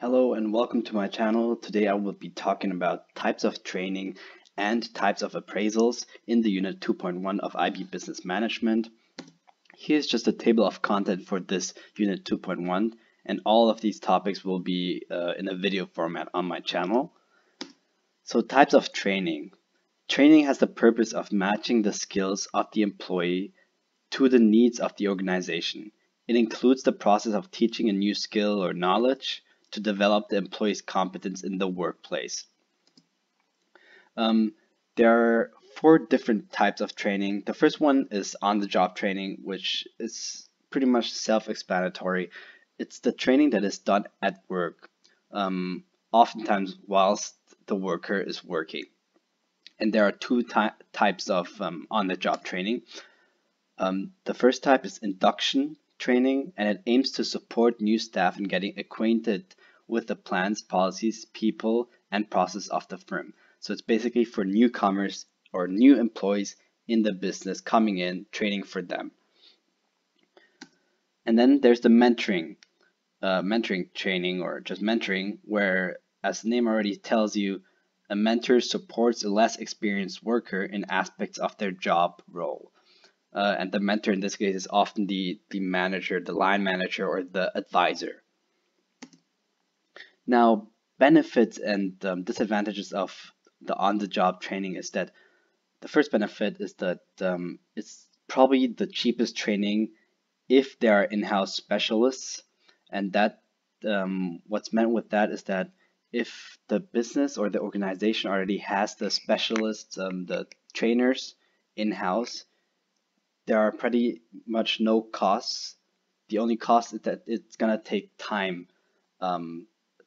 Hello and welcome to my channel. Today I will be talking about types of training and types of appraisals in the Unit 2.1 of IB Business Management. Here's just a table of content for this Unit 2.1, and all of these topics will be in a video format on my channel. So types of training. Training has the purpose of matching the skills of the employee to the needs of the organization. It includes the process of teaching a new skill or knowledge to develop the employee's competence in the workplace. Um, there are four different types of training. The first one is on-the-job training, which is pretty much self-explanatory. It's the training that is done at work, oftentimes whilst the worker is working. And there are two types of on-the-job training. The first type is induction training, and it aims to support new staff in getting acquainted with the plans, policies, people, and process of the firm. So it's basically for newcomers or new employees in the business coming in, training for them. And then there's the mentoring training, or just mentoring, where, as the name already tells you, a mentor supports a less experienced worker in aspects of their job role. And the mentor in this case is often the manager, the line manager, or the advisor. Now, benefits and disadvantages of the on-the-job training is that the first benefit is that it's probably the cheapest training if there are in-house specialists, and that what's meant with that is that if the business or the organization already has the specialists, the trainers in-house, there are pretty much no costs. The only cost is that it's gonna take time.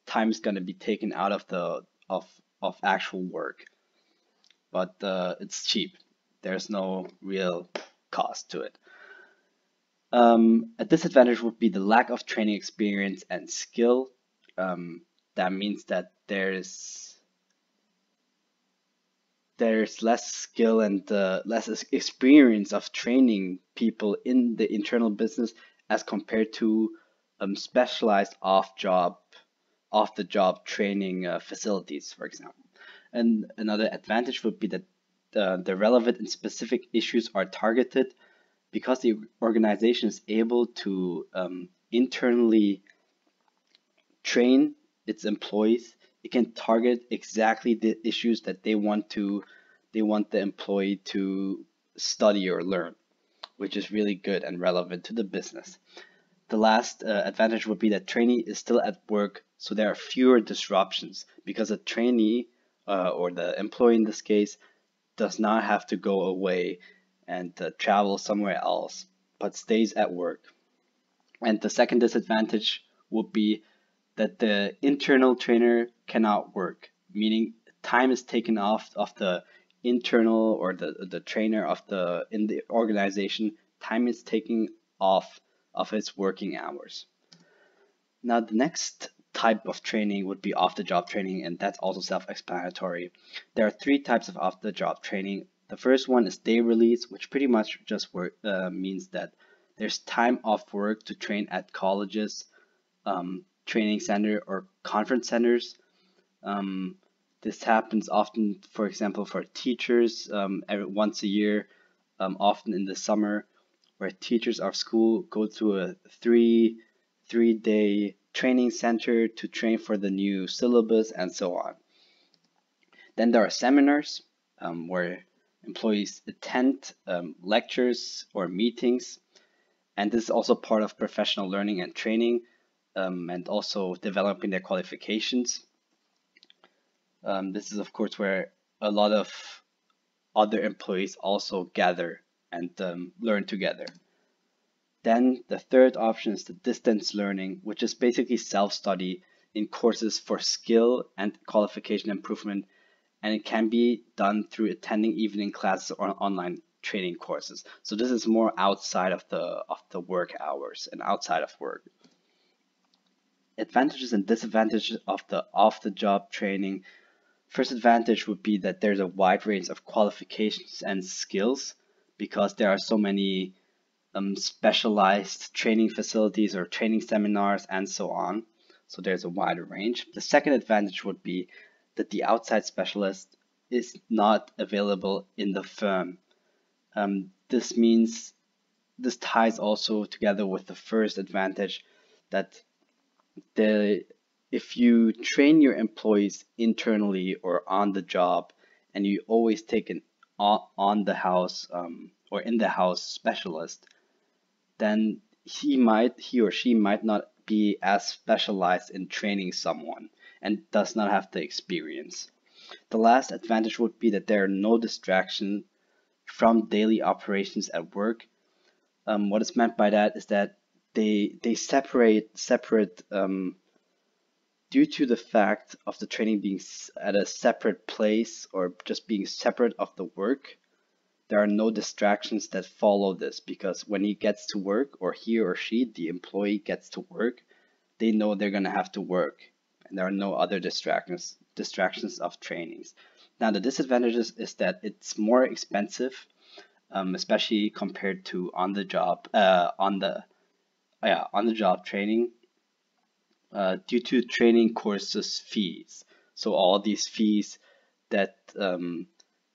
Time is gonna be taken out of the of actual work, but it's cheap. There's no real cost to it. A disadvantage would be the lack of training experience and skill. That means that there's less skill and less experience of training people in the internal business as compared to specialized off-the-job training facilities, for example. And another advantage would be that the relevant and specific issues are targeted because the organization is able to internally train its employees. It can target exactly the issues that they want the employee to study or learn, which is really good and relevant to the business. The last advantage would be that trainee is still at work, so there are fewer disruptions because a trainee or the employee in this case does not have to go away and travel somewhere else, but stays at work. And the second disadvantage would be that the internal trainer cannot work, meaning time is taken off of the internal or the trainer of the in the organization. Time is taken off of his working hours. Now the next type of training would be off-the-job training, and that's also self-explanatory. There are three types of off-the-job training. The first one is day release, which pretty much just means that there's time off work to train at colleges, training center, or conference centers. This happens often, for example, for teachers once a year, often in the summer, where teachers of school go to a three-day training center to train for the new syllabus and so on. Then there are seminars where employees attend lectures or meetings, and this is also part of professional learning and training, and also developing their qualifications. This is, of course, where a lot of other employees also gather and learn together. Then the third option is the distance learning, which is basically self-study in courses for skill and qualification improvement, and it can be done through attending evening classes or online training courses. So this is more outside of the work hours and outside of work. Advantages and disadvantages of the off-the-job training. First advantage would be that there's a wide range of qualifications and skills because there are so many specialized training facilities or training seminars and so on. So there's a wider range. The second advantage would be that the outside specialist is not available in the firm. This means this ties also together with the first advantage that the if you train your employees internally or on the job and you always take an on the house or in the house specialist, then he or she might not be as specialized in training someone and does not have the experience. The last advantage would be that there are no distractions from daily operations at work. What is meant by that is that they separate due to the fact of the training being at a separate place or just being separate of the work. There are no distractions that follow this because when he gets to work, or he or she, the employee gets to work, they know they're going to have to work, and there are no other distractions of trainings. Now the disadvantages is that it's more expensive, especially compared to on the job training, due to training courses fees. So all these fees that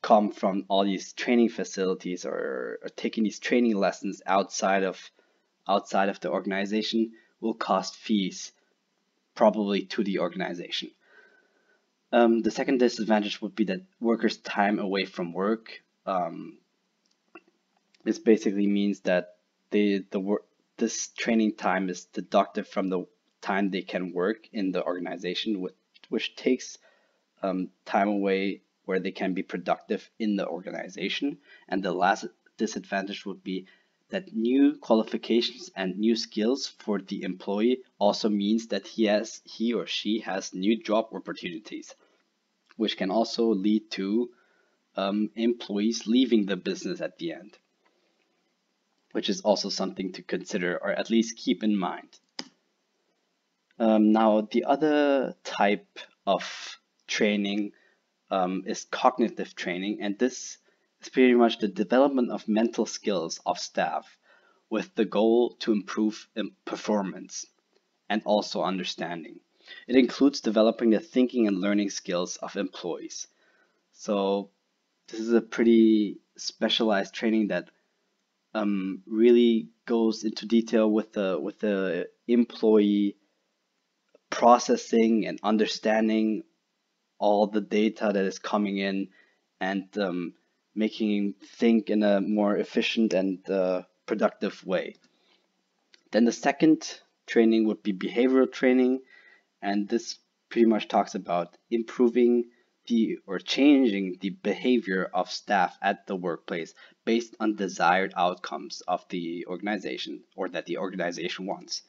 come from all these training facilities or taking these training lessons outside of the organization will cost fees probably to the organization. The second disadvantage would be that workers' time away from work. This basically means that this training time is deducted from the time they can work in the organization, which takes time away where they can be productive in the organization. And the last disadvantage would be that new qualifications and new skills for the employee also means that he or she has new job opportunities, which can also lead to employees leaving the business at the end, which is also something to consider or at least keep in mind. Now, the other type of training is cognitive training, and this is pretty much the development of mental skills of staff with the goal to improve performance and also understanding. It includes developing the thinking and learning skills of employees. So this is a pretty specialized training that really goes into detail with the employee processing and understanding all the data that is coming in and making him think in a more efficient and productive way. Then the second training would be behavioral training, and this pretty much talks about improving or changing the behavior of staff at the workplace based on desired outcomes of the organization or that the organization wants.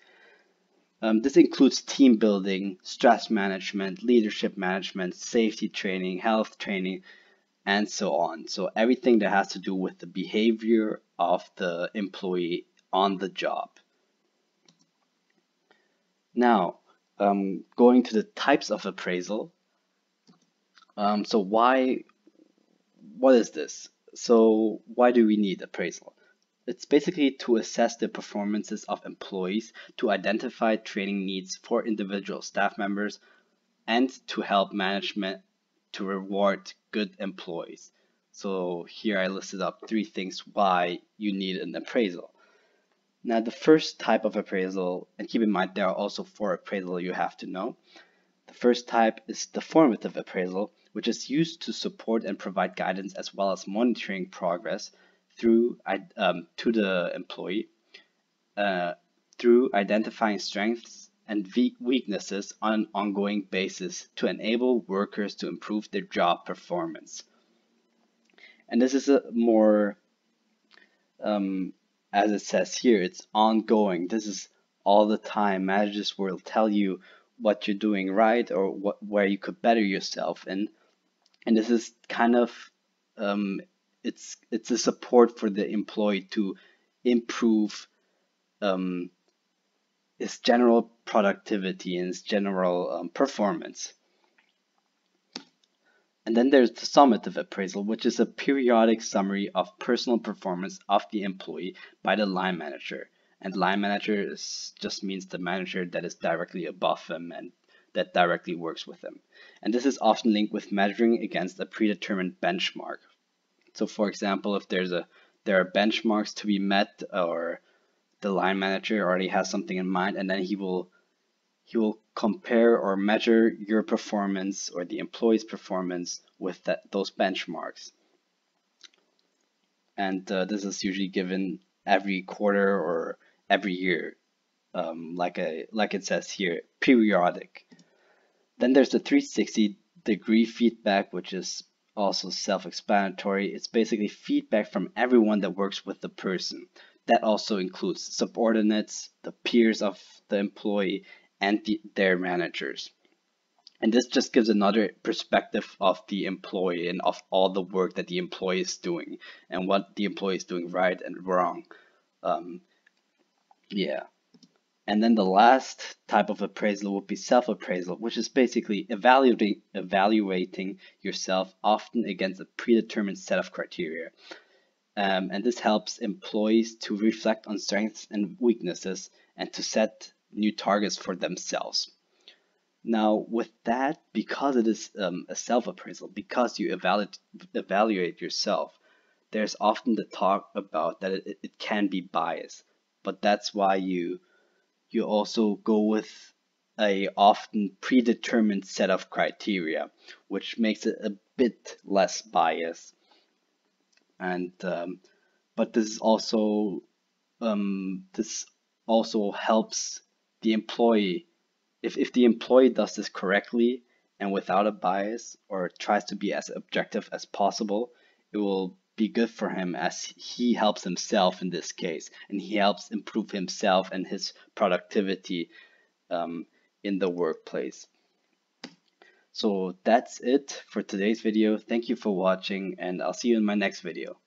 This includes team building, stress management, leadership management, safety training, health training, and so on. So everything that has to do with the behavior of the employee on the job. Now, going to the types of appraisal. So what is this? So why do we need appraisal? It's basically to assess the performances of employees, to identify training needs for individual staff members, and to help management to reward good employees. So here I listed up 3 things why you need an appraisal. Now the first type of appraisal, and keep in mind there are also 4 appraisal you have to know. The first type is the formative appraisal, which is used to support and provide guidance as well as monitoring progress to the employee through identifying strengths and weaknesses on an ongoing basis to enable workers to improve their job performance. And this is a more, as it says here, it's ongoing. This is all the time. Managers will tell you what you're doing right or where you could better yourself. And this is kind of it's a support for the employee to improve his general productivity and his general performance. And then there's the summative appraisal, which is a periodic summary of personal performance of the employee by the line manager. and line manager just means the manager that is directly above him and that directly works with him. And this is often linked with measuring against a predetermined benchmark. So for example, if there are benchmarks to be met, or the line manager already has something in mind, and then he will compare or measure your performance or the employee's performance with those benchmarks. And this is usually given every quarter or every year, like it says here, periodic. Then there's the 360-degree feedback, which is also self-explanatory. It's basically feedback from everyone that works with the person. That also includes subordinates, the peers of the employee, and their managers. And this just gives another perspective of the employee and of all the work that the employee is doing and what the employee is doing right and wrong. Yeah. And then the last type of appraisal would be self-appraisal, which is basically evaluating yourself often against a predetermined set of criteria. And this helps employees to reflect on strengths and weaknesses and to set new targets for themselves. Now, with that, because it is a self-appraisal, because you evaluate yourself, there's often the talk about that it can be biased, but that's why you also go with a often predetermined set of criteria, which makes it a bit less biased. And but this also helps the employee. If the employee does this correctly and without a bias, or tries to be as objective as possible, it will be good for him, as he helps himself in this case, and he helps improve himself and his productivity in the workplace. So that's it for today's video. Thank you for watching, and I'll see you in my next video.